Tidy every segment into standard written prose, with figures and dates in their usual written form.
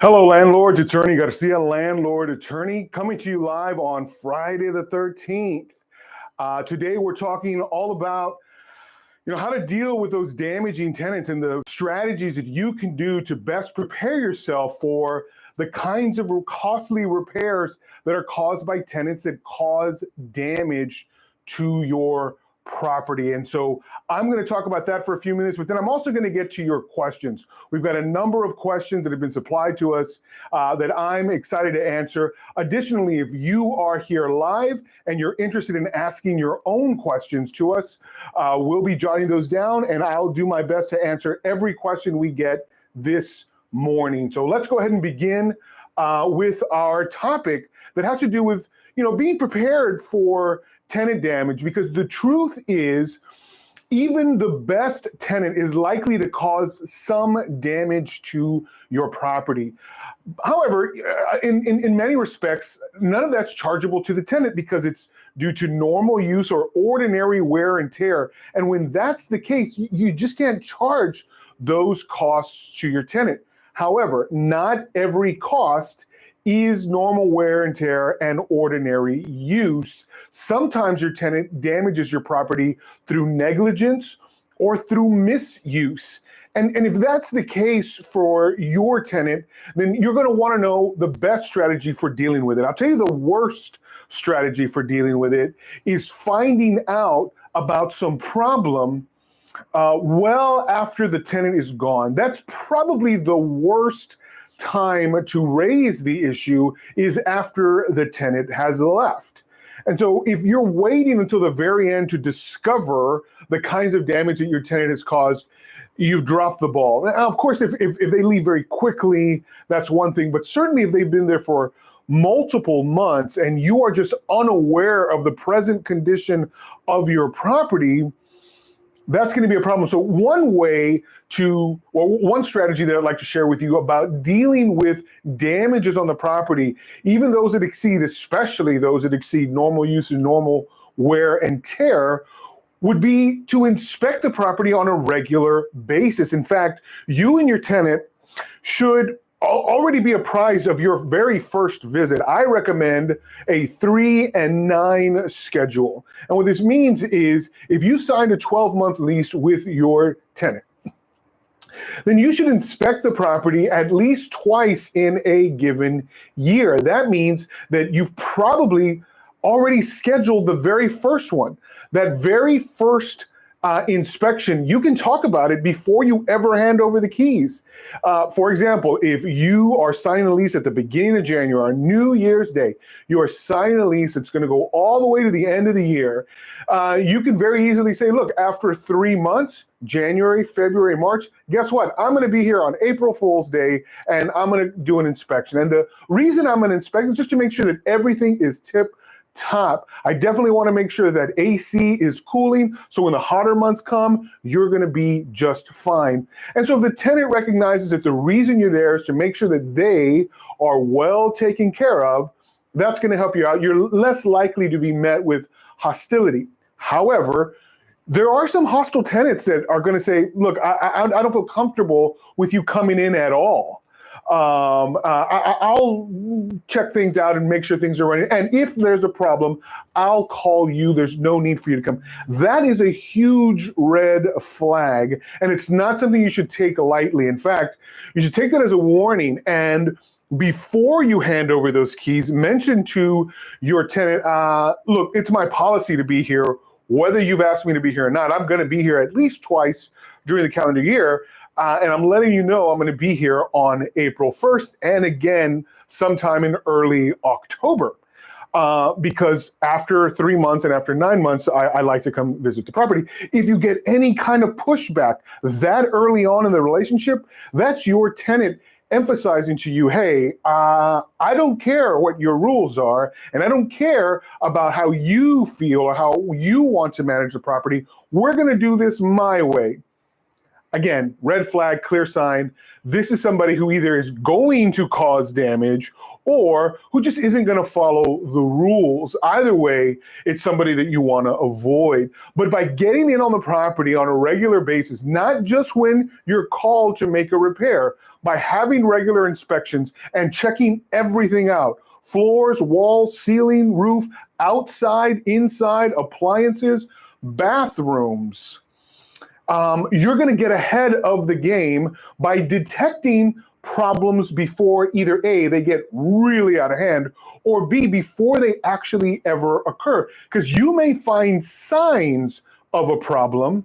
Hello, landlords. It's Ernie Garcia, landlord attorney, coming to you live on Friday the 13th. Today, we're talking all about how to deal with those damaging tenants and the strategies that you can do to best prepare yourself for the kinds of costly repairs that are caused by tenants that cause damage to your property. And so I'm going to talk about that for a few minutes, but then I'm also going to get to your questions. We've got a number of questions that have been supplied to us that I'm excited to answer. Additionally, if you are here live and you're interested in asking your own questions to us, we'll be jotting those down, and I'll do my best to answer every question we get this morning. So let's go ahead and begin with our topic that has to do with being prepared for tenant damage, because the truth is even the best tenant is likely to cause some damage to your property. However, in many respects, none of that's chargeable to the tenant because it's due to normal use or ordinary wear and tear. And when that's the case, you just can't charge those costs to your tenant. However, not every cost is normal wear and tear and ordinary use. Sometimes your tenant damages your property through negligence or through misuse. And if that's the case for your tenant, then you're going to want to know the best strategy for dealing with it. I'll tell you the worst strategy for dealing with it is finding out about some problem well after the tenant is gone. That's probably the worst time to raise the issue, is after the tenant has left. And so if you're waiting until the very end to discover the kinds of damage that your tenant has caused, you've dropped the ball. Now, of course, if they leave very quickly, that's one thing, but certainly if they've been there for multiple months and you are just unaware of the present condition of your property, that's going to be a problem. So one strategy that I'd like to share with you about dealing with damages on the property, even those that exceed, especially those that exceed normal use and normal wear and tear, would be to inspect the property on a regular basis. In fact, you and your tenant should already be apprised of your very first visit. I recommend a 3 and 9 schedule. And what this means is if you signed a 12-month lease with your tenant, then you should inspect the property at least twice in a given year. That means that you've probably already scheduled the very first one. That very first inspection, you can talk about it before you ever hand over the keys. For example, if you are signing a lease at the beginning of January, on New Year's Day, you are signing a lease that's going to go all the way to the end of the year, you can very easily say, look, after 3 months, January, February, March, guess what? I'm going to be here on April Fool's Day, and I'm going to do an inspection. And the reason I'm going to inspect is just to make sure that everything is tip-top. I definitely want to make sure that AC is cooling, so when the hotter months come, you're going to be just fine. And so if the tenant recognizes that the reason you're there is to make sure that they are well taken care of, that's going to help you out. You're less likely to be met with hostility. However, there are some hostile tenants that are going to say, look, I don't feel comfortable with you coming in at all. I'll check things out and make sure things are running. And if there's a problem, I'll call you. There's no need for you to come. That is a huge red flag, and it's not something you should take lightly. In fact, you should take that as a warning. And before you hand over those keys, mention to your tenant, look, it's my policy to be here, whether you've asked me to be here or not. I'm going to be here at least twice during the calendar year. And I'm letting you know I'm going to be here on April 1st and again sometime in early October. Because after 3 months and after 9 months, I like to come visit the property. If you get any kind of pushback that early on in the relationship, that's your tenant emphasizing to you, hey, I don't care what your rules are, and I don't care about how you feel or how you want to manage the property. We're going to do this my way. Again, red flag, clear sign. This is somebody who either is going to cause damage or who just isn't going to follow the rules. Either way, it's somebody that you want to avoid. But by getting in on the property on a regular basis, not just when you're called to make a repair, by having regular inspections and checking everything out, floors, walls, ceiling, roof, outside, inside, appliances, bathrooms, you're going to get ahead of the game by detecting problems before either A, they get really out of hand, or B, before they actually ever occur. Because you may find signs of a problem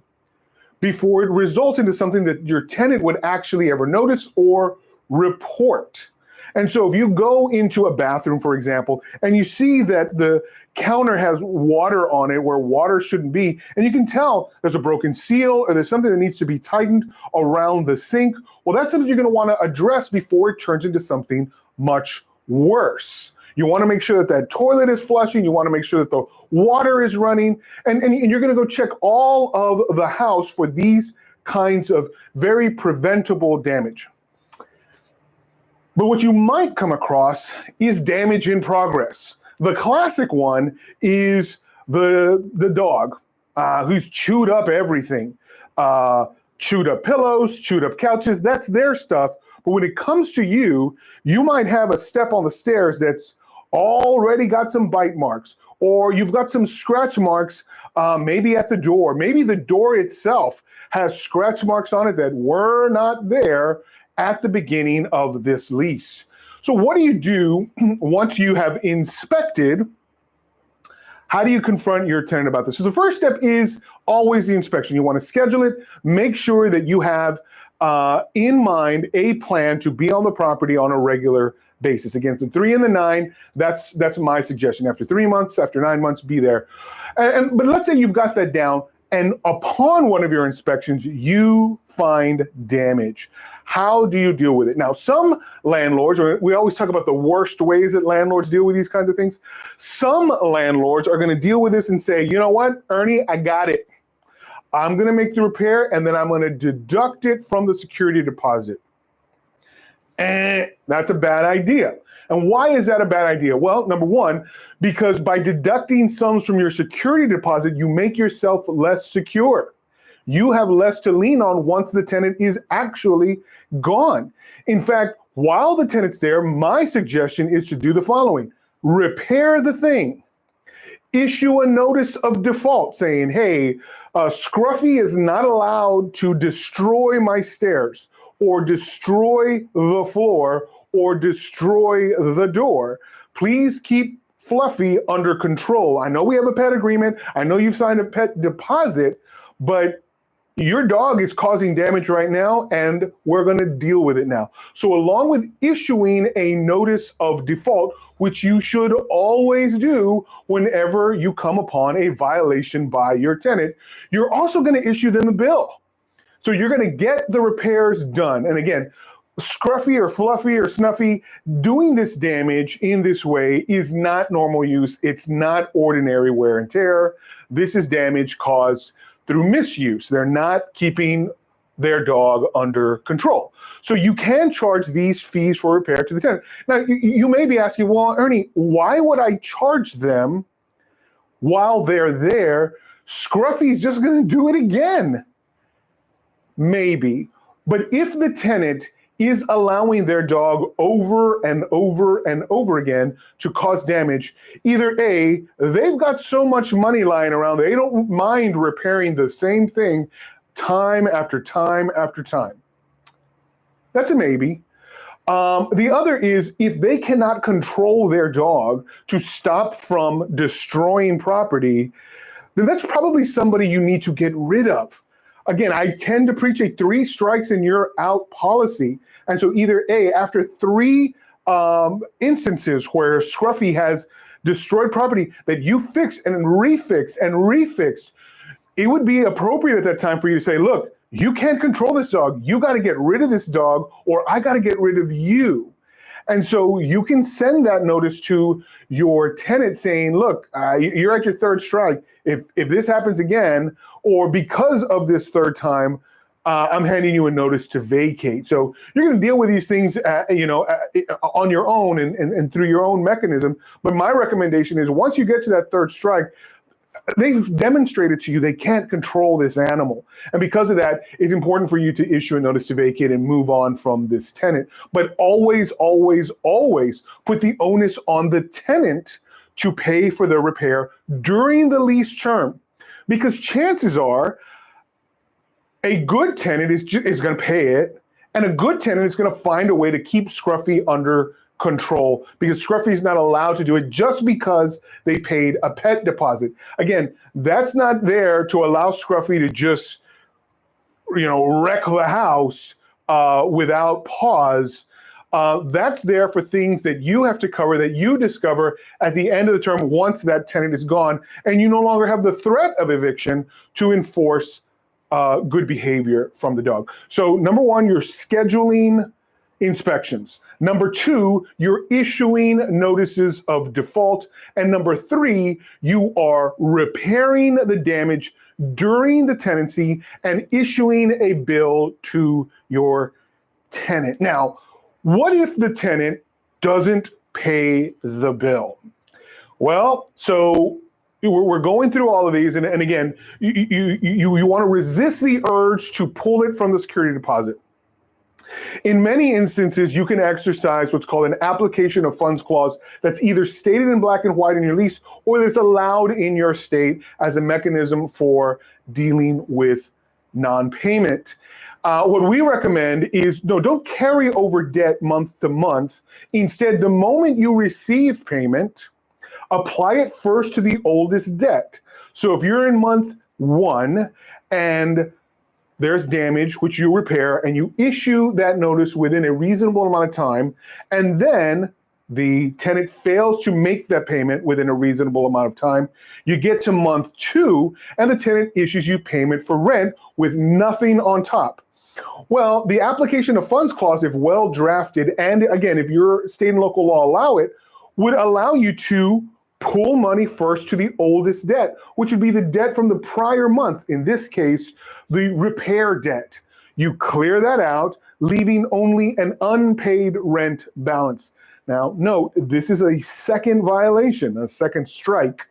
before it results into something that your tenant would actually ever notice or report. And so if you go into a bathroom, for example, and you see that the counter has water on it where water shouldn't be, and you can tell there's a broken seal or there's something that needs to be tightened around the sink, well, that's something you're going to want to address before it turns into something much worse. You want to make sure that that toilet is flushing. You want to make sure that the water is running. And you're going to go check all of the house for these kinds of very preventable damage. But what you might come across is damage in progress. The classic one is the dog who's chewed up everything. Chewed up pillows, chewed up couches, that's their stuff. But when it comes to you, you might have a step on the stairs that's already got some bite marks, or you've got some scratch marks maybe at the door. Maybe the door itself has scratch marks on it that were not there at the beginning of this lease. So what do you do once you have inspected? How do you confront your tenant about this? So the first step is always the inspection. You want to schedule it, make sure that you have in mind a plan to be on the property on a regular basis. Again, the 3 and the 9, that's my suggestion. After 3 months, after 9 months, be there. But let's say you've got that down, and upon one of your inspections, you find damage. How do you deal with it? Now, some landlords, we always talk about the worst ways that landlords deal with these kinds of things. Some landlords are going to deal with this and say, you know what, Ernie, I got it. I'm going to make the repair, and then I'm going to deduct it from the security deposit. That's a bad idea. And why is that a bad idea? Well, number one, because by deducting sums from your security deposit, you make yourself less secure. You have less to lean on once the tenant is actually gone. In fact, while the tenant's there, my suggestion is to do the following. Repair the thing. Issue a notice of default saying, hey, Scruffy is not allowed to destroy my stairs or destroy the floor or destroy the door. Please keep Fluffy under control. I know we have a pet agreement. I know you've signed a pet deposit, but your dog is causing damage right now, and we're going to deal with it now. So along with issuing a notice of default, which you should always do whenever you come upon a violation by your tenant, you're also going to issue them a bill. So you're going to get the repairs done. And again, Scruffy or Fluffy or Snuffy, doing this damage in this way is not normal use. It's not ordinary wear and tear. This is damage caused through misuse. They're not keeping their dog under control. So you can charge these fees for repair to the tenant. Now, you may be asking, well, Ernie, why would I charge them while they're there? Scruffy's just going to do it again. Maybe. But if the tenant is allowing their dog over and over and over again to cause damage, either A, they've got so much money lying around, they don't mind repairing the same thing time after time after time. That's a maybe. The other is if they cannot control their dog to stop from destroying property, then that's probably somebody you need to get rid of. Again, I tend to preach a 3 strikes and you're out policy. And so either A, after 3 instances where Scruffy has destroyed property that you fix and refix, it would be appropriate at that time for you to say, look, you can't control this dog. You got to get rid of this dog, or I got to get rid of you. And so you can send that notice to your tenant saying, look, you're at your 3rd strike. If this happens again, or because of this 3rd time, I'm handing you a notice to vacate. So you're going to deal with these things, on your own and through your own mechanism. But my recommendation is once you get to that third strike, they've demonstrated to you they can't control this animal. And because of that, it's important for you to issue a notice to vacate and move on from this tenant. But always, always, always put the onus on the tenant to pay for the repair during the lease term. Because chances are a good tenant is going to pay it, and a good tenant is going to find a way to keep Scruffy under control, because Scruffy is not allowed to do it just because they paid a pet deposit. Again, that's not there to allow Scruffy to just, wreck the house without pause. That's there for things that you have to cover, that you discover at the end of the term once that tenant is gone, and you no longer have the threat of eviction to enforce good behavior from the dog. So number one, you're scheduling inspections. Number two, you're issuing notices of default. And number three, you are repairing the damage during the tenancy and issuing a bill to your tenant. Now, what if the tenant doesn't pay the bill? Well, so we're going through all of these, and again, you want to resist the urge to pull it from the security deposit. In many instances, you can exercise what's called an application of funds clause that's either stated in black and white in your lease or that's allowed in your state as a mechanism for dealing with non-payment. What we recommend is, no, don't carry over debt month to month. Instead, the moment you receive payment, apply it first to the oldest debt. So if you're in month 1 and there's damage, which you repair, and you issue that notice within a reasonable amount of time, and then the tenant fails to make that payment within a reasonable amount of time, you get to month 2, and the tenant issues you payment for rent with nothing on top. Well, the application of funds clause, if well drafted, and again, if your state and local law allow it, would allow you to pull money first to the oldest debt, which would be the debt from the prior month. In this case, the repair debt. You clear that out, leaving only an unpaid rent balance. Now, note, this is a second violation, a second strike.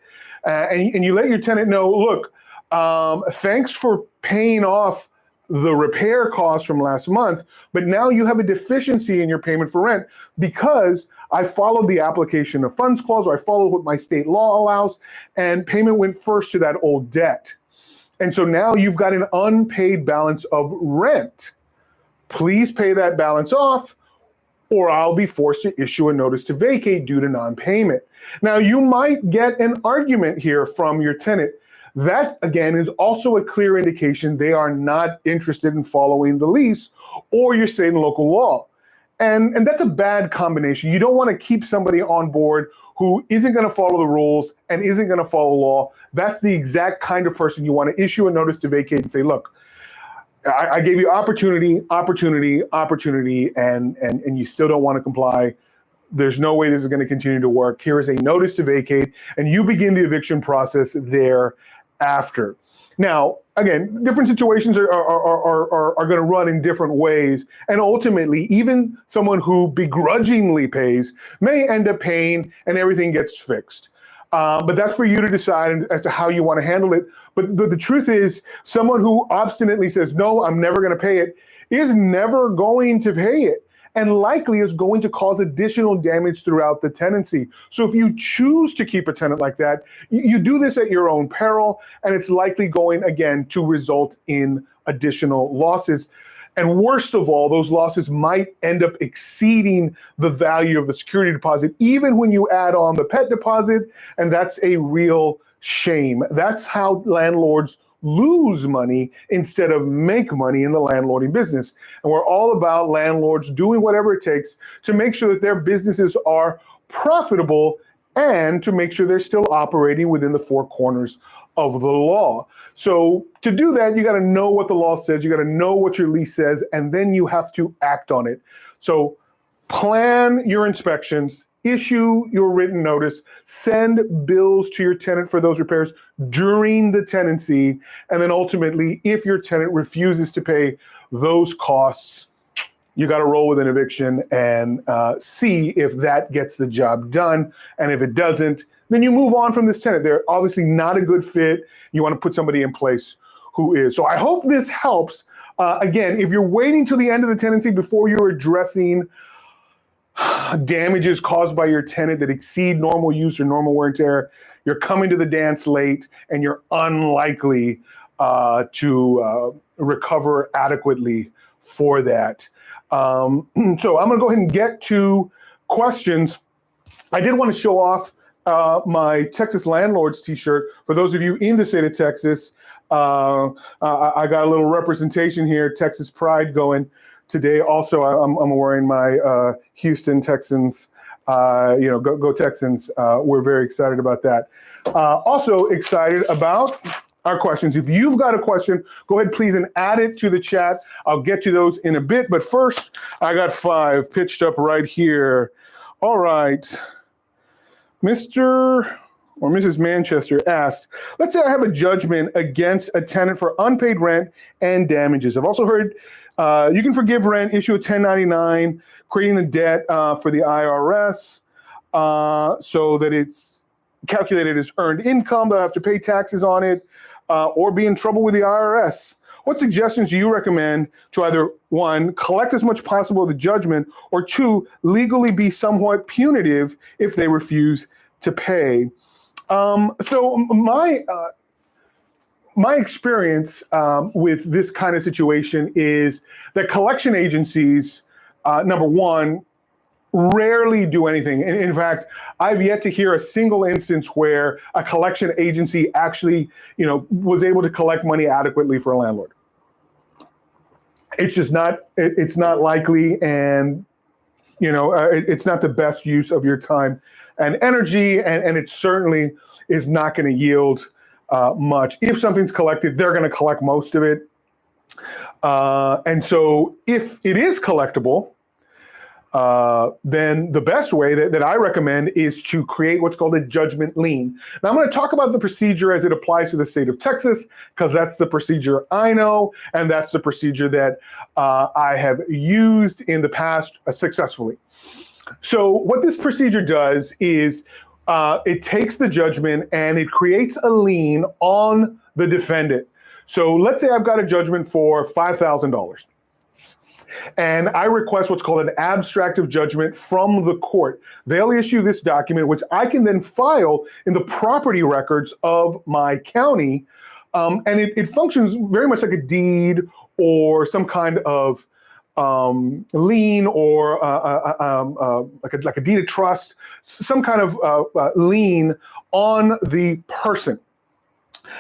And you let your tenant know, look, thanks for paying off the repair costs from last month, but now you have a deficiency in your payment for rent because I followed the application of funds clause, or I followed what my state law allows, and payment went first to that old debt. And so now you've got an unpaid balance of rent. Please pay that balance off, or I'll be forced to issue a notice to vacate due to non-payment. Now, you might get an argument here from your tenant. That, again, is also a clear indication they are not interested in following the lease or your state and local law. And that's a bad combination. You don't want to keep somebody on board who isn't going to follow the rules and isn't going to follow law. That's the exact kind of person you want to issue a notice to vacate and say, look, I gave you opportunity, and you still don't want to comply. There's no way this is going to continue to work. Here is a notice to vacate, and you begin the eviction process thereafter. Now, again, different situations are going to run in different ways, and ultimately, even someone who begrudgingly pays may end up paying, and everything gets fixed. But that's for you to decide as to how you want to handle it. But the truth is, someone who obstinately says, no, I'm never going to pay it, is never going to pay it, and likely is going to cause additional damage throughout the tenancy. So if you choose to keep a tenant like that, you do this at your own peril, and it's likely going, again, to result in additional losses. And worst of all, those losses might end up exceeding the value of the security deposit, even when you add on the pet deposit, and that's a real shame. That's how landlords lose money instead of make money in the landlording business. And we're all about landlords doing whatever it takes to make sure that their businesses are profitable and to make sure they're still operating within the four corners of the law. So to do that, you got to know what the law says, you got to know what your lease says, and then you have to act on it. So plan your inspections, issue your written notice, send bills to your tenant for those repairs during the tenancy, and then ultimately, if your tenant refuses to pay those costs, you got to roll with an eviction and see if that gets the job done. And if it doesn't, then you move on from this tenant. They're obviously not a good fit. You want to put somebody in place who is. So I hope this helps. Again, if you're waiting till the end of the tenancy before you're addressing damages caused by your tenant that exceed normal use or normal wear and tear, you're coming to the dance late and you're unlikely to recover adequately for that. So I'm going to go ahead and get to questions. I did want to show off my Texas Landlords t-shirt. For those of you in the state of Texas, I got a little representation here, Texas Pride going today. Also, I'm wearing my Houston Texans, go Texans. We're very excited about that. Also excited about our questions. If you've got a question, go ahead, please, and add it to the chat. I'll get to those in a bit. But first, I got 5 pitched up right here. All right. Mr. or Mrs. Manchester asked, let's say I have a judgment against a tenant for unpaid rent and damages. I've also heard you can forgive rent, issue a 1099, creating a debt for the IRS so that it's calculated as earned income. They'll have to pay taxes on it or be in trouble with the IRS. What suggestions do you recommend to either, 1, collect as much possible of the judgment, or 2, legally be somewhat punitive if they refuse to pay? So my experience with this kind of situation is that collection agencies, number 1, rarely do anything. In fact, I've yet to hear a single instance where a collection agency actually, was able to collect money adequately for a landlord. It's just not, it's not likely, and, it's not the best use of your time and energy, and it certainly is not going to yield much. If something's collected, they're going to collect most of it. And so if it is collectible, then the best way that I recommend is to create what's called a judgment lien. Now, I'm going to talk about the procedure as it applies to the state of Texas, because that's the procedure I know, and that's the procedure that I have used in the past successfully. So what this procedure does is it takes the judgment and it creates a lien on the defendant. So let's say I've got a judgment for $5,000. And I request what's called an abstract of judgment from the court. They'll issue this document, which I can then file in the property records of my county. And it functions very much like a deed or some kind of lien, or like a deed of trust, some kind of lien on the person.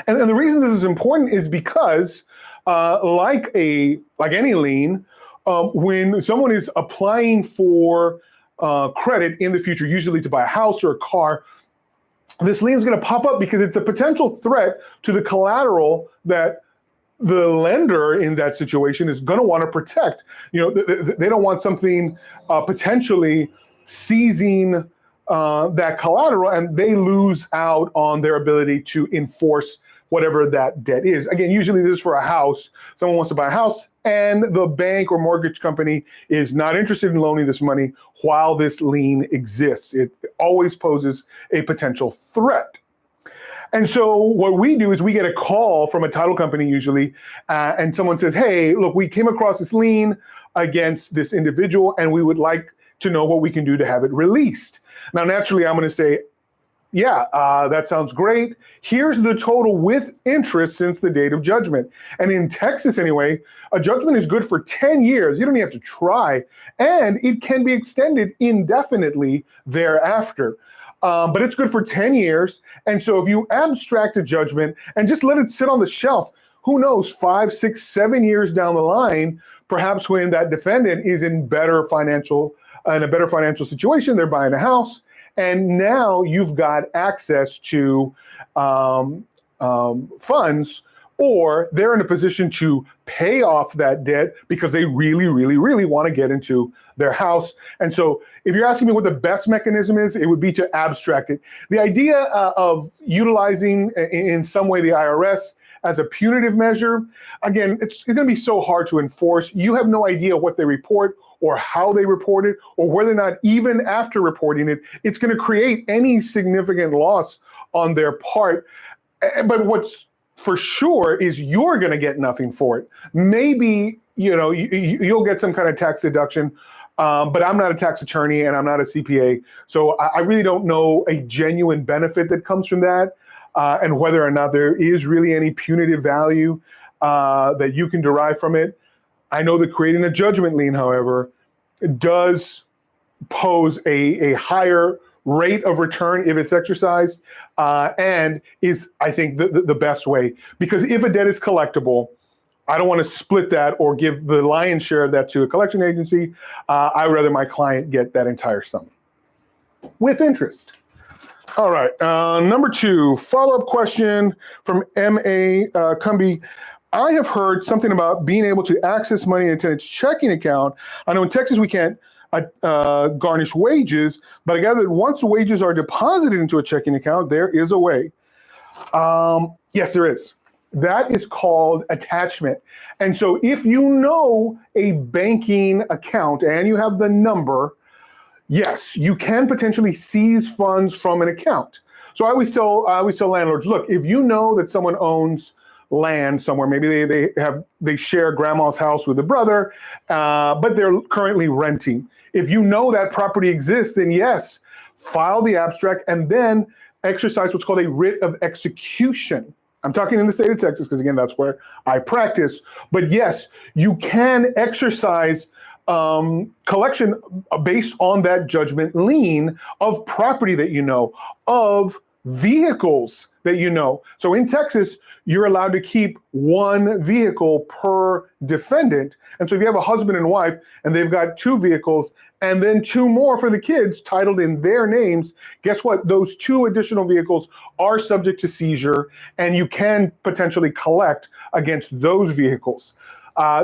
And the reason this is important is because, like any lien, when someone is applying for credit in the future, usually to buy a house or a car, this lien is going to pop up because it's a potential threat to the collateral that the lender in that situation is going to want to protect. They don't want something potentially seizing that collateral, and they lose out on their ability to enforce whatever that debt is. Again, usually this is for a house. Someone wants to buy a house, and the bank or mortgage company is not interested in loaning this money while this lien exists. It always poses a potential threat. And so what we do is we get a call from a title company usually, and someone says, hey, look, we came across this lien against this individual, and we would like to know what we can do to have it released. Now, naturally, I'm going to say, yeah, that sounds great. Here's the total with interest since the date of judgment. And in Texas anyway, a judgment is good for 10 years. You don't even have to try. And it can be extended indefinitely thereafter. But it's good for 10 years. And so if you abstract a judgment and just let it sit on the shelf, who knows, 5, 6, 7 years down the line, perhaps when that defendant is in a better financial situation, they're buying a house, and now you've got access to funds or they're in a position to pay off that debt because they really, really, really want to get into their house. And so if you're asking me what the best mechanism is, it would be to abstract it. The idea of utilizing in some way the IRS as a punitive measure, again, it's going to be so hard to enforce. You have no idea what they report or how they report it, or whether or not even after reporting it, it's going to create any significant loss on their part. But what's for sure is you're going to get nothing for it. Maybe, you'll get some kind of tax deduction, but I'm not a tax attorney and I'm not a CPA. So I really don't know a genuine benefit that comes from that, and whether or not there is really any punitive value that you can derive from it. I know that creating a judgment lien, however, does pose a higher rate of return if it's exercised, and is, I think, the best way. Because if a debt is collectible, I don't want to split that or give the lion's share of that to a collection agency. I'd rather my client get that entire sum with interest. All right, number 2, follow-up question from M.A. Cumby. I have heard something about being able to access money in a tenant's checking account. I know in Texas we can't garnish wages, but I gather that once wages are deposited into a checking account, there is a way. Yes, there is. That is called attachment. And so if you know a banking account and you have the number, yes, you can potentially seize funds from an account. So I always tell landlords, look, if you know that someone owns land somewhere, maybe they share grandma's house with a brother, but they're currently renting. If you know that property exists, then yes, file the abstract and then exercise what's called a writ of execution. I'm talking in the state of Texas because, again, that's where I practice. But yes, you can exercise collection based on that judgment lien of property that you know, of vehicles that you know. So in Texas, you're allowed to keep one vehicle per defendant. And so if you have a husband and wife and they've got 2 vehicles and then 2 more for the kids titled in their names, guess what? Those 2 additional vehicles are subject to seizure, and you can potentially collect against those vehicles.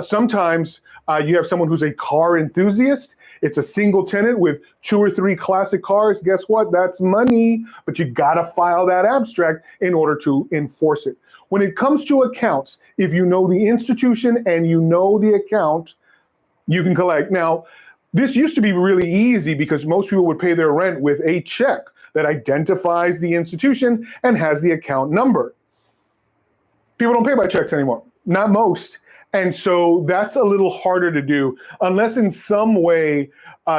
Sometimes you have someone who's a car enthusiast. It's a single tenant with 2 or 3 classic cars. Guess what? That's money, but you gotta file that abstract in order to enforce it. When it comes to accounts, if you know the institution and you know the account, you can collect. Now, this used to be really easy because most people would pay their rent with a check that identifies the institution and has the account number. People don't pay by checks anymore, not most. And so that's a little harder to do unless in some way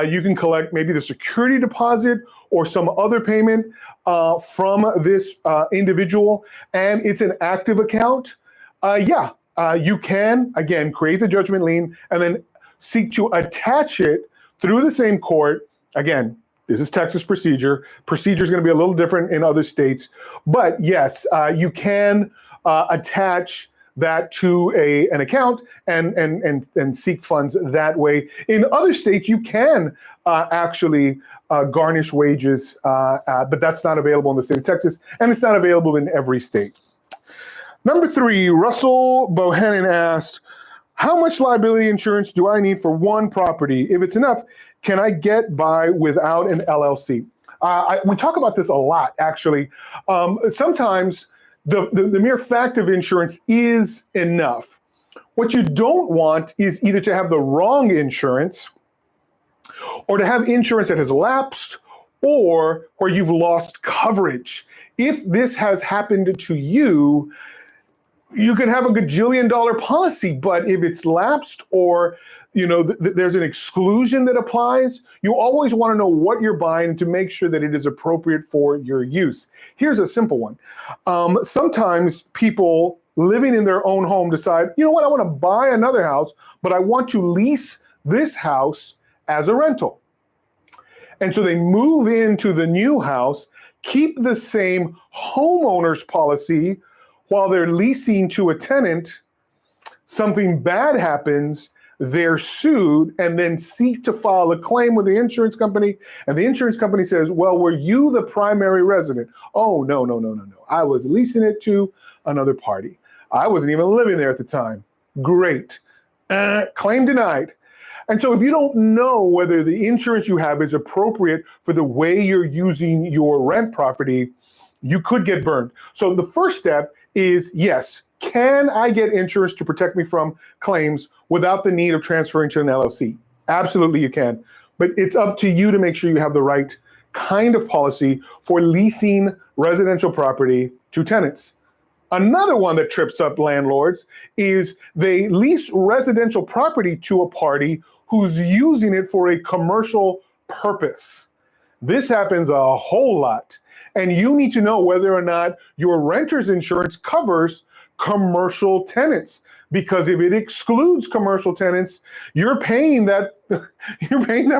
you can collect maybe the security deposit or some other payment from this individual and it's an active account. You can, again, create the judgment lien and then seek to attach it through the same court. Again, this is Texas procedure. Procedure is going to be a little different in other states. But yes, you can attach that to an account and seek funds that way. In other states, you can actually garnish wages, but that's not available in the state of Texas, and it's not available in every state. Number 3, Russell Bohannon asked, how much liability insurance do I need for one property? If it's enough, can I get by without an LLC? We talk about this a lot, actually. Sometimes the mere fact of insurance is enough. What you don't want is either to have the wrong insurance or to have insurance that has lapsed or where you've lost coverage. If this has happened to you, you can have a gajillion-dollar policy, but if it's lapsed or there's an exclusion that applies, you always want to know what you're buying to make sure that it is appropriate for your use. Here's a simple one. Sometimes people living in their own home decide, you know what, I want to buy another house, but I want to lease this house as a rental. And so they move into the new house, keep the same homeowner's policy while they're leasing to a tenant. Something bad happens, they're sued and then seek to file a claim with the insurance company. And the insurance company says, well, were you the primary resident? Oh, no. I was leasing it to another party. I wasn't even living there at the time. Great. Claim denied. And so if you don't know whether the insurance you have is appropriate for the way you're using your rent property, you could get burned. So the first step is, yes, can I get insurance to protect me from claims without the need of transferring to an LLC? Absolutely you can. But it's up to you to make sure you have the right kind of policy for leasing residential property to tenants. Another one that trips up landlords is they lease residential property to a party who's using it for a commercial purpose. This happens a whole lot. And you need to know whether or not your renter's insurance covers commercial tenants. Because if it excludes commercial tenants, you're paying that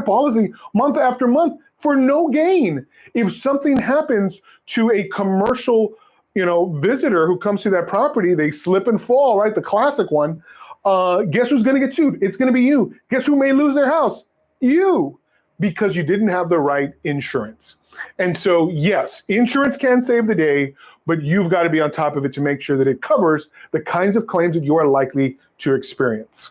policy month after month for no gain. If something happens to a commercial visitor who comes to that property, they slip and fall, right? The classic one. Guess who's going to get sued? It's going to be you. Guess who may lose their house? You, because you didn't have the right insurance. And so, yes, insurance can save the day, but you've got to be on top of it to make sure that it covers the kinds of claims that you are likely to experience.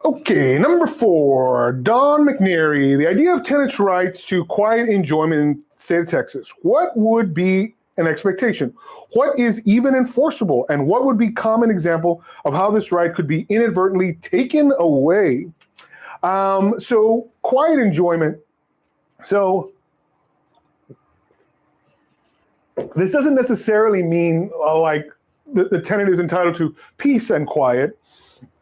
Okay, number 4, Don McNary, the idea of tenants' rights to quiet enjoyment in the state of Texas. What would be an expectation? What is even enforceable? And what would be common example of how this right could be inadvertently taken away? So quiet enjoyment. So this doesn't necessarily mean like the tenant is entitled to peace and quiet.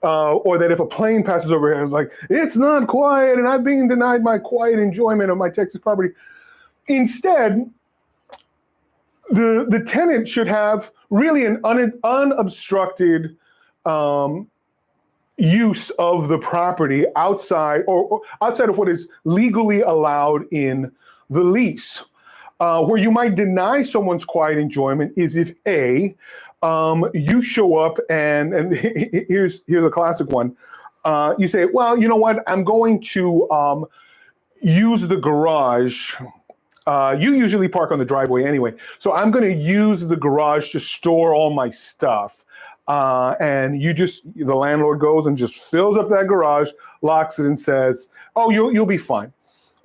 Or that if a plane passes overhead, it's like, it's not quiet and I'm being denied my quiet enjoyment of my Texas property. Instead, the tenant should have really an unobstructed use of the property outside or outside of what is legally allowed in the lease. Where you might deny someone's quiet enjoyment is if you show up and here's a classic one. You say, well, you know what? I'm going to use the garage. You usually park on the driveway anyway. So I'm going to use the garage to store all my stuff. And the landlord goes and just fills up that garage, locks it and says, oh, you'll be fine.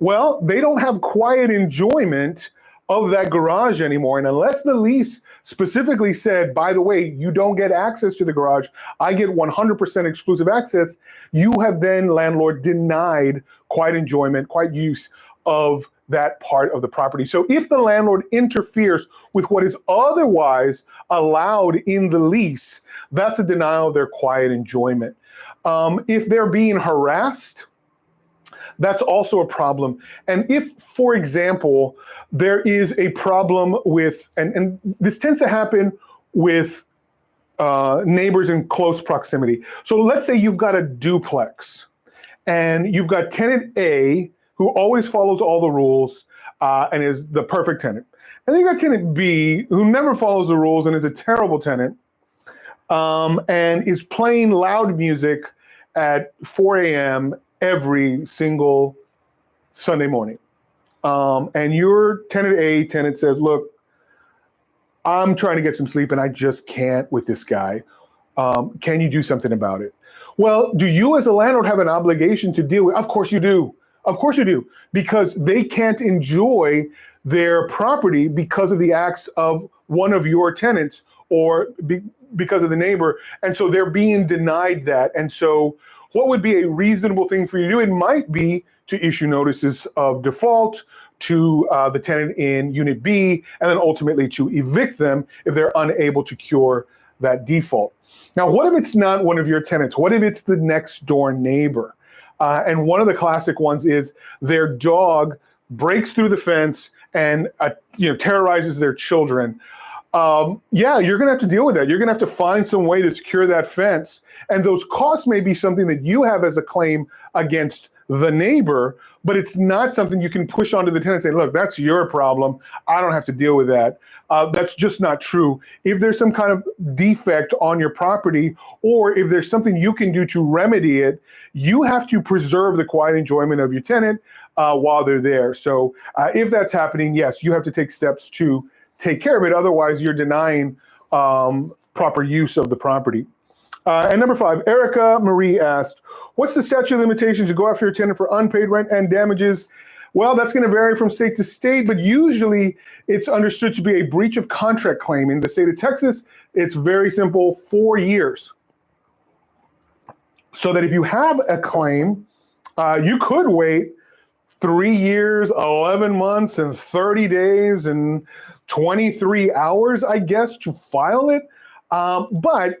Well, they don't have quiet enjoyment of that garage anymore. And unless the lease specifically said, by the way, you don't get access to the garage, I get 100% exclusive access, you have then, landlord, denied quiet enjoyment, quiet use of that part of the property. So if the landlord interferes with what is otherwise allowed in the lease, that's a denial of their quiet enjoyment. If they're being harassed, that's also a problem. And if, for example, there is a problem with, and this tends to happen with neighbors in close proximity. So let's say you've got a duplex and you've got tenant A who always follows all the rules and is the perfect tenant. And then you've got tenant B who never follows the rules and is a terrible tenant and is playing loud music at 4 a.m. every single Sunday morning. And your tenant says, look, I'm trying to get some sleep and I just can't with this guy. Can you do something about it? Well, do you as a landlord have an obligation to deal with? Of course you do. Of course you do. Because they can't enjoy their property because of the acts of one of your tenants or because of the neighbor. And so they're being denied that. And so what would be a reasonable thing for you to do? It might be to issue notices of default to the tenant in Unit B, and then ultimately to evict them if they're unable to cure that default. Now, what if it's not one of your tenants? What if it's the next door neighbor? And one of the classic ones is their dog breaks through the fence and terrorizes their children. Yeah, you're going to have to deal with that. You're going to have to find some way to secure that fence. And those costs may be something that you have as a claim against the neighbor, but it's not something you can push onto the tenant and say, look, that's your problem. I don't have to deal with that. That's just not true. If there's some kind of defect on your property, or if there's something you can do to remedy it, you have to preserve the quiet enjoyment of your tenant while they're there. So if that's happening, yes, you have to take steps to take care of it. Otherwise, you're denying proper use of the property. And number 5, Erica Marie asked, what's the statute of limitations to go after your tenant for unpaid rent and damages? Well, that's going to vary from state to state, but usually it's understood to be a breach of contract claim. In the state of Texas, it's very simple, 4 years. So that if you have a claim, you could wait 3 years, 11 months, and 30 days, and 23 hours, I guess, to file it. But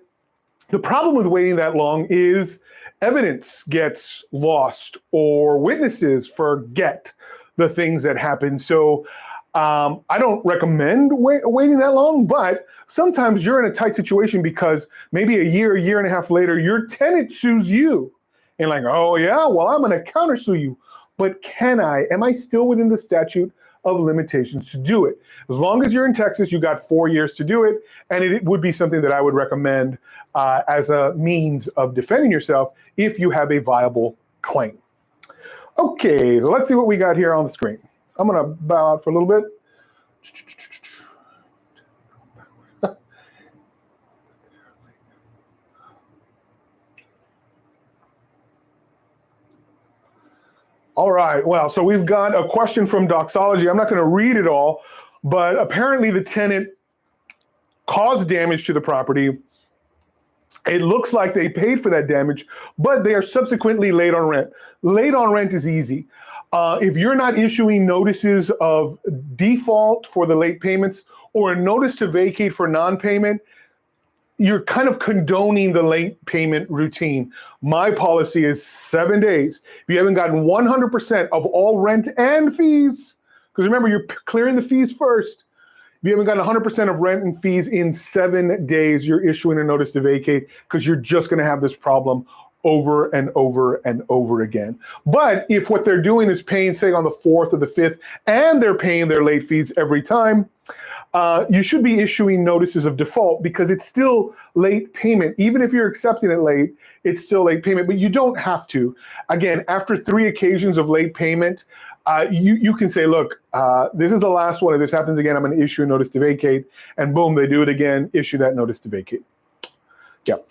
the problem with waiting that long is evidence gets lost or witnesses forget the things that happen. So I don't recommend waiting that long, but sometimes you're in a tight situation because maybe a year and a half later, your tenant sues you. And like, oh yeah, well, I'm gonna countersue you. But am I still within the statute of limitations to do it? As long as you're in Texas, you got 4 years to do it. And it would be something that I would recommend as a means of defending yourself if you have a viable claim. Okay, so let's see what we got here on the screen. I'm gonna bow out for a little bit. All right, well, so we've got a question from Doxology. I'm not gonna read it all, but apparently the tenant caused damage to the property. It looks like they paid for that damage, but they are subsequently late on rent. Late on rent is easy. If you're not issuing notices of default for the late payments or a notice to vacate for non-payment, you're kind of condoning the late payment routine. My policy is 7 days. If you haven't gotten 100% of all rent and fees, because remember, you're clearing the fees first. If you haven't gotten 100% of rent and fees in 7 days, you're issuing a notice to vacate because you're just going to have this problem over and over and over again. But if what they're doing is paying, say, on the 4th or the 5th, and they're paying their late fees every time, you should be issuing notices of default because it's still late payment. Even if you're accepting it late, it's still late payment, but you don't have to. Again, after 3 occasions of late payment, you can say, look, this is the last one. If this happens again, I'm going to issue a notice to vacate. And boom, they do it again, issue that notice to vacate. Yep.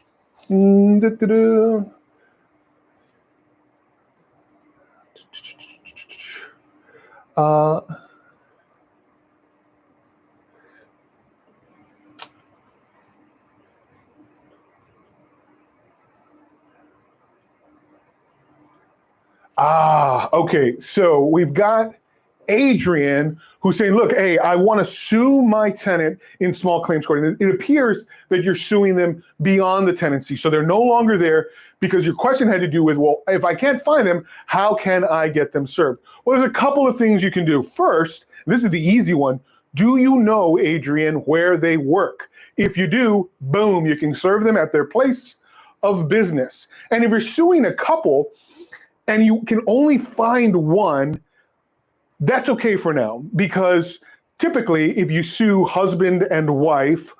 Okay. So we've got Adrian who's saying, look, hey, I want to sue my tenant in small claims court. And it appears that you're suing them beyond the tenancy. So they're no longer there because your question had to do with, well, if I can't find them, how can I get them served? Well, there's a couple of things you can do. First, this is the easy one. Do you know, Adrian, where they work? If you do, boom, you can serve them at their place of business. And if you're suing a couple and you can only find one, that's okay for now, because typically if you sue husband and wife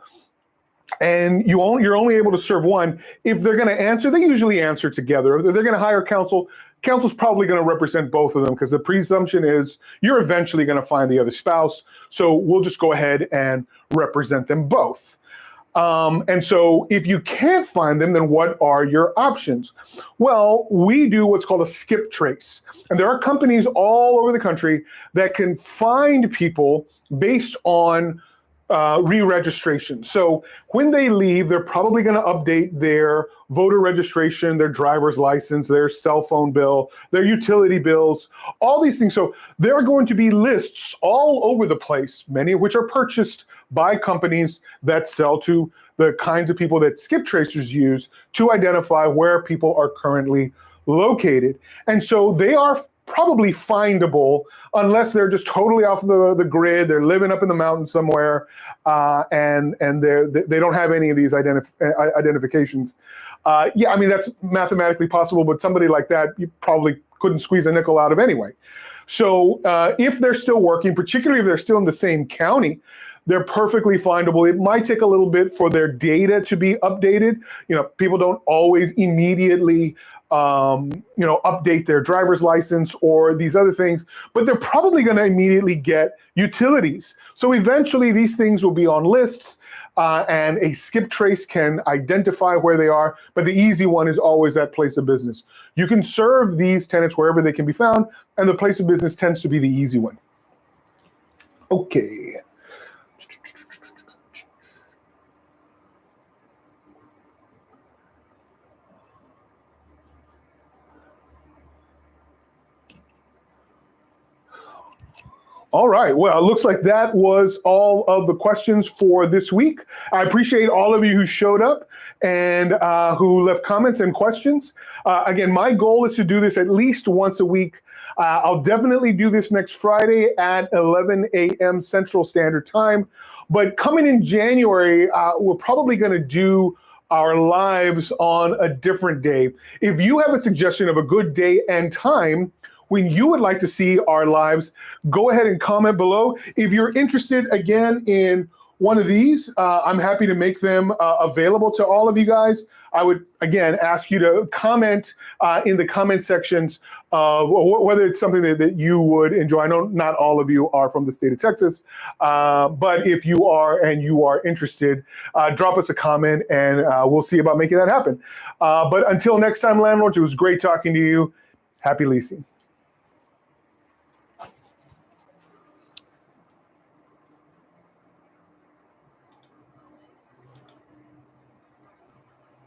and you're only able to serve one, if they're going to answer, they usually answer together. If they're going to hire counsel, counsel's probably going to represent both of them because the presumption is you're eventually going to find the other spouse. So we'll just go ahead and represent them both. And so if you can't find them, then what are your options? Well, we do what's called a skip trace. And there are companies all over the country that can find people based on re-registration. So when they leave, they're probably going to update their voter registration, their driver's license, their cell phone bill, their utility bills, all these things. So there are going to be lists all over the place, many of which are purchased by companies that sell to the kinds of people that skip tracers use to identify where people are currently located. And so they are probably findable unless they're just totally off the grid. They're living up in the mountains somewhere, and they don't have any of these identifications. Yeah, I mean, that's mathematically possible, but somebody like that, you probably couldn't squeeze a nickel out of anyway. So if they're still working, particularly if they're still in the same county, they're perfectly findable. It might take a little bit for their data to be updated. You know, people don't always immediately update their driver's license or these other things, but they're probably going to immediately get utilities. So eventually these things will be on lists, and a skip trace can identify where they are, but the easy one is always that place of business. You can serve these tenants wherever they can be found, and the place of business tends to be the easy one. Okay. All right. Well, it looks like that was all of the questions for this week. I appreciate all of you who showed up and who left comments and questions. Again, my goal is to do this at least once a week. I'll definitely do this next Friday at 11 a.m. Central Standard Time. But coming in January, we're probably going to do our lives on a different day. If you have a suggestion of a good day and time when you would like to see our lives, go ahead and comment below. If you're interested, again, in one of these, I'm happy to make them available to all of you guys. I would, again, ask you to comment in the comment sections whether it's something that you would enjoy. I know not all of you are from the state of Texas, but if you are and you are interested, drop us a comment and we'll see about making that happen. But until next time, landlords, it was great talking to you. Happy leasing.